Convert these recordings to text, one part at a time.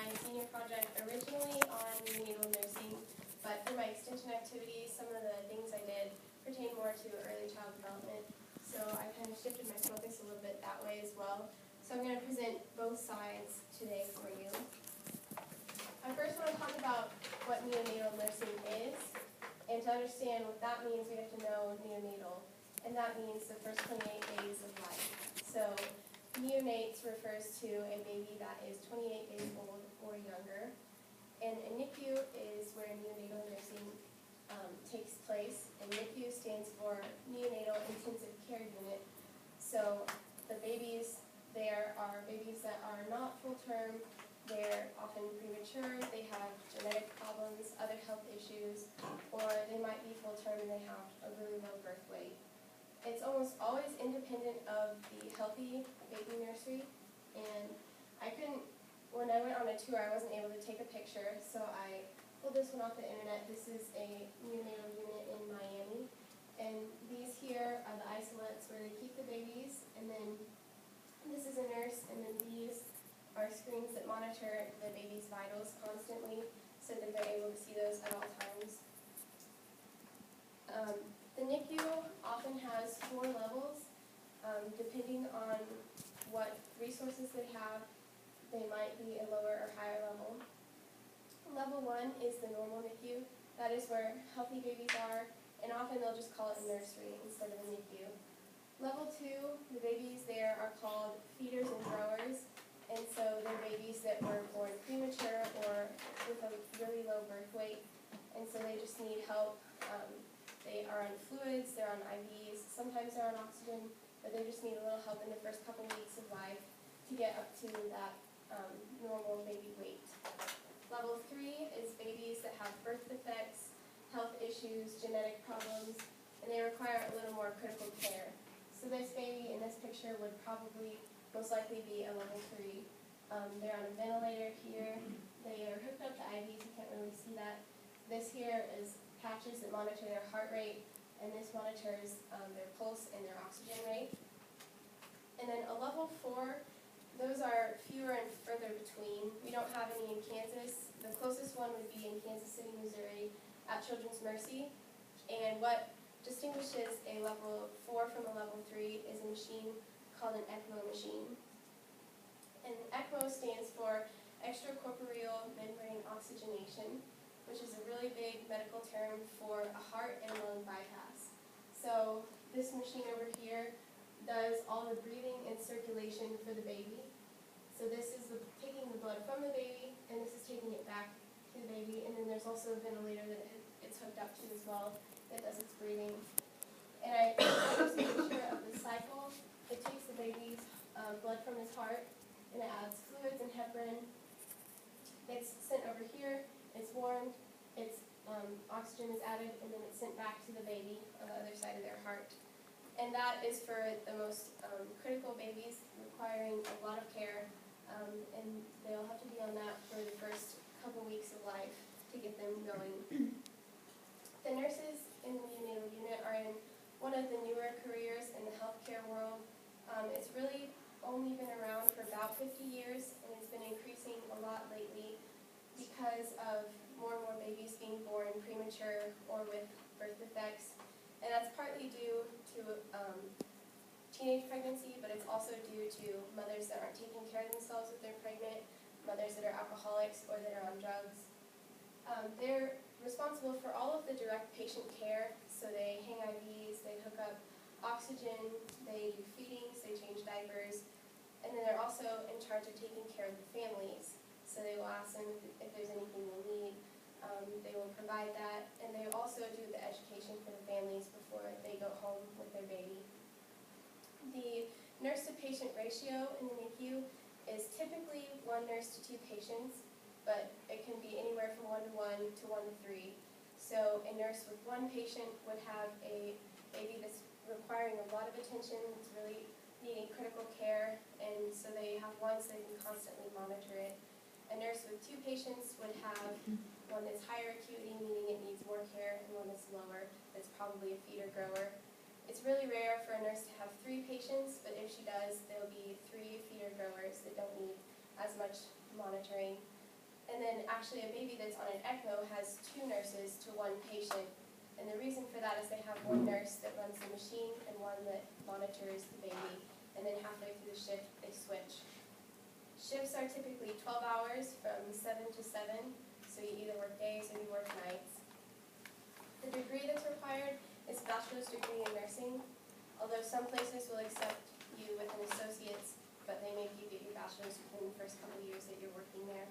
my senior project originally on neonatal nursing, but for my extension activities, some of the things I did pertain more to early child development. So I kind of shifted my focus a little bit that way as well. So I'm going to present both sides today for you. I first want to talk about what neonatal nursing is, and to understand what that means, we have to know neonatal, and that means the first 28 days of life. So neonates refers to a baby that is 28 days old or younger, and a NICU is where neonatal nursing takes place, and NICU stands for Neonatal Intensive Care Unit. So the babies there are babies that are not full term, they're often premature, they have genetic problems, other health issues, or they might be full term and they have a really low birth weight. It's almost always independent of the healthy baby nursery, and when I went on a tour, I wasn't able to take a picture, so I pulled this one off the internet. This is a neonatal unit in Miami, and these here are the isolates where they keep the babies, and then this is a nurse, and then these are screens that monitor the baby's vitals constantly, so that they're able to see those at all times. The NICU often has 4 levels, depending on what resources they have. They might be a lower or higher level. Level 1 is the normal NICU. That is where healthy babies are, and often they'll just call it a nursery instead of a NICU. Level 2, the babies there are called feeders and growers, and so they're babies that were born premature or with a really low birth weight, and so they just need help. They are on fluids, they're on IVs, sometimes they're on oxygen, but they just need a little help in the first couple weeks of life to get up to that normal baby weight. Level 3 is babies that have birth defects, health issues, genetic problems, and they require a little more critical care. So this baby in this picture would probably most likely be a level 3. They're on a ventilator here. They are hooked up to IVs, you can't really see that. This here is patches that monitor their heart rate, and this monitors their pulse and their oxygen rate. And then a level 4, those are fewer and further between. We don't have any in Kansas. The closest one would be in Kansas City, Missouri, at Children's Mercy. And what distinguishes a level 4 from a level 3 is a machine called an ECMO machine. And ECMO stands for extracorporeal membrane oxygenation, which is a really big medical term for a heart and lung bypass. So this machine over here does all the breathing and circulation for the baby. So this is taking the blood from the baby, and this is taking it back to the baby, and then there's also a ventilator that it's hooked up to as well that does its breathing. And I just a picture of the cycle. It takes the baby's blood from his heart, and it adds fluids and heparin. It's sent over here, it's warmed, its oxygen is added, and then it's sent back to the baby on the other side of their heart. And that is for the most critical babies requiring a lot of care, and they'll have to be on that for the first couple weeks of life to get them going. The nurses in the neonatal unit are in one of the newer careers in the healthcare world. It's really only been around for about 50 years, and it's been increasing a lot lately because of more and more babies being born premature or with birth defects. And that's partly due to teenage pregnancy, but it's also due to mothers that aren't taking care of themselves if they're pregnant, mothers that are alcoholics or that are on drugs. They're responsible for all of the direct patient care, so they hang IVs, they hook up oxygen, they do feedings, they change diapers, and then they're also in charge of taking care of the families. So they will ask them if there's anything they need. They will provide that, and they also do the education for the families before they go home with their baby. The nurse-to-patient ratio in the NICU is typically 1 nurse to 2 patients, but it can be anywhere from 1:1 to 1:3. So a nurse with 1 patient would have a baby that's requiring a lot of attention, it's really needing critical care, and so they have 1 so they can constantly monitor it. A nurse with 2 patients would have 1 that's higher acuity, meaning it needs more care, and 1 that's lower, that's probably a feeder grower. It's really rare for a nurse to have 3 patients, but if she does, there'll be 3 feeder growers that don't need as much monitoring. And then actually a baby that's on an ECMO has 2 nurses to 1 patient. And the reason for that is they have 1 nurse that runs the machine and 1 that monitors the baby. And then halfway through the shift, they switch. Shifts are typically 12 hours from 7 to 7, so you either work days or you work nights. The degree that's required is a bachelor's degree in nursing, although some places will accept you with an associate's, but they make you get your bachelor's within the first couple of years that you're working there.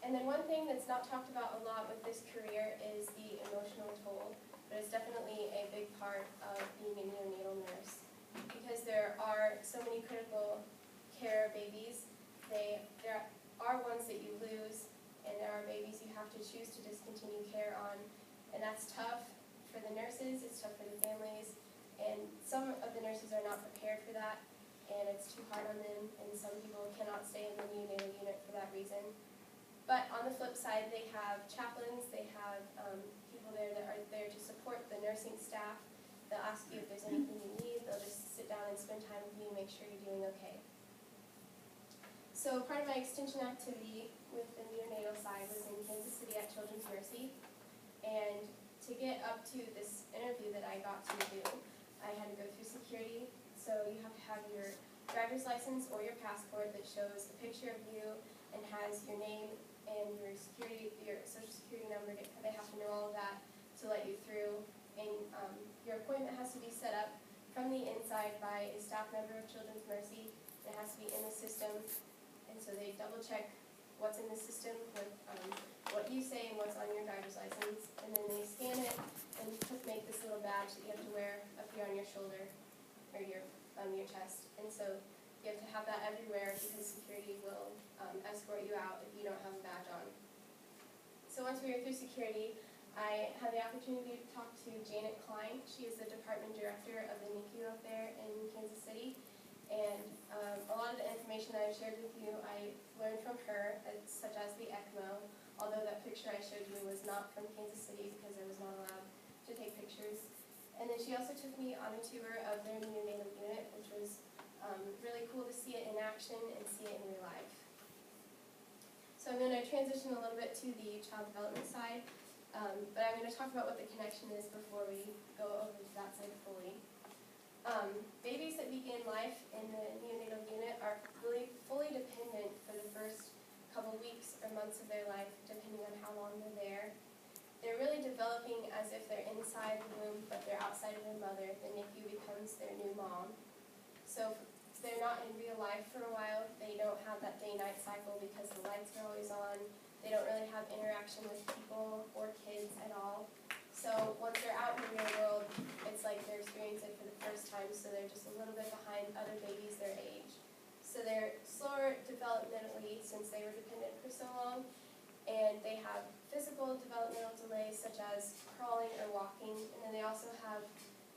And then one thing that's not talked about a lot with this career is the emotional toll, but it's definitely a big part of being a neonatal nurse. Because there are so many critical care babies, there are ones that you lose, and there are babies you have to choose to discontinue care on. And that's tough for the nurses, it's tough for the families, and some of the nurses are not prepared for that, and it's too hard on them, and some people cannot stay in the neonatal unit for that reason. But on the flip side, they have chaplains, they have people there that are there to support the nursing staff. They'll ask you if there's anything you need, they'll just sit down and spend time with you and make sure you're doing okay. So part of my extension activity with the neonatal side was in Kansas City at Children's Mercy. And to get up to this interview that I got to do, I had to go through security. So you have to have your driver's license or your passport that shows a picture of you and has your name and your social security number. They have to know all of that to let you through. And your appointment has to be set up from the inside by a staff member of Children's Mercy. It has to be in the system. And so they double check what's in the system with what you say and what's on your driver's license. And then they scan it and make this little badge that you have to wear up here on your shoulder or your chest. And so you have to have that everywhere because security will escort you out if you don't have a badge on. So once we were through security, I had the opportunity to talk to Janet Klein. She is the department director of the NICU up there in Kansas City. And a lot of the information that I shared with you, I learned from her, such as the ECMO, although that picture I showed you was not from Kansas City because I was not allowed to take pictures. And then she also took me on a tour of their neonatal unit, which was really cool to see it in action and see it in real life. So I'm going to transition a little bit to the child development side, but I'm going to talk about what the connection is before we go over to that side fully. Babies that begin life in the neonatal unit are fully dependent for the first couple weeks or months of their life, depending on how long they're there. They're really developing as if they're inside the womb, but they're outside of their mother. The NICU becomes their new mom. So they're not in real life for a while. They don't have that day-night cycle because the lights are always on. They don't really have interaction with people or kids at all. So once they're out in the real world, it's like they're experiencing it for the first time, so they're just a little bit behind other babies their age. So they're slower developmentally since they were dependent for so long, and they have physical developmental delays such as crawling or walking, and then they also have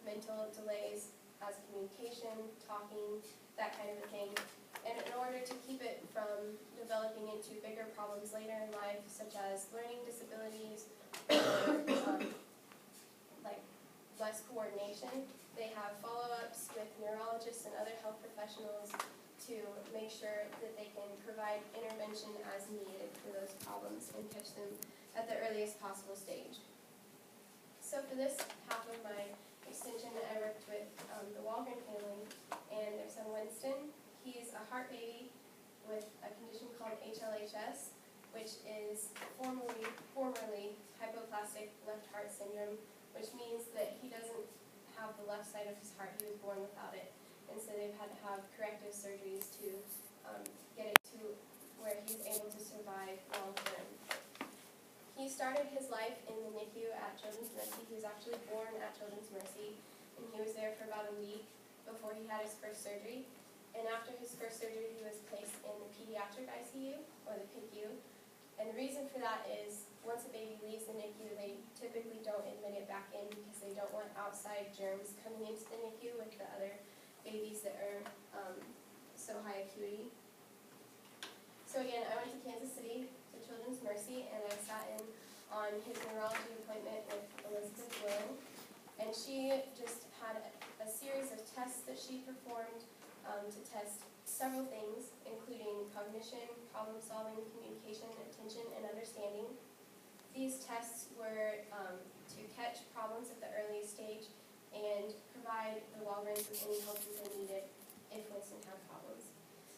mental delays as communication, talking, that kind of a thing. And in order to keep it from developing into bigger problems later in life, such as learning disabilities or like less coordination, they have follow-ups with neurologists and other health professionals to make sure that they can provide intervention as needed for those problems and catch them at the earliest possible stage. So for this half of my extension, I worked with the Walgren family and their son Winston. He's a heart baby with a condition called HLHS, which is formerly hypoplastic left heart syndrome, which means that he doesn't have the left side of his heart. He was born without it. And so they've had to have corrective surgeries to get it to where he's able to survive long term. He started his life in the NICU at Children's Mercy. He was actually born at Children's Mercy, and he was there for about a week before he had his first surgery. And after his first surgery, he was placed in the pediatric ICU, or the PICU. And the reason for that is once a baby leaves the NICU, they typically don't admit it back in because they don't want outside germs coming into the NICU with the other babies that are so high acuity. So again, I went to Kansas City to Children's Mercy, and I sat in on his neurology appointment with Elizabeth Will. And she just had a series of tests that she performed to test several things, including cognition, problem solving, communication, attention, and understanding. These tests were to catch problems at the earliest stage and provide the Walgrens with any help that they needed if Winston had problems.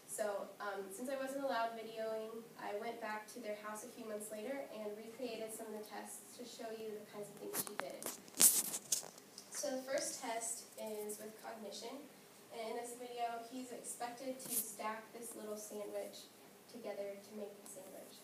So since I wasn't allowed videoing, I went back to their house a few months later and recreated some of the tests to show you the kinds of things she did. So the first test is with cognition. And in this video, he's expected to stack this little sandwich together to make the sandwich.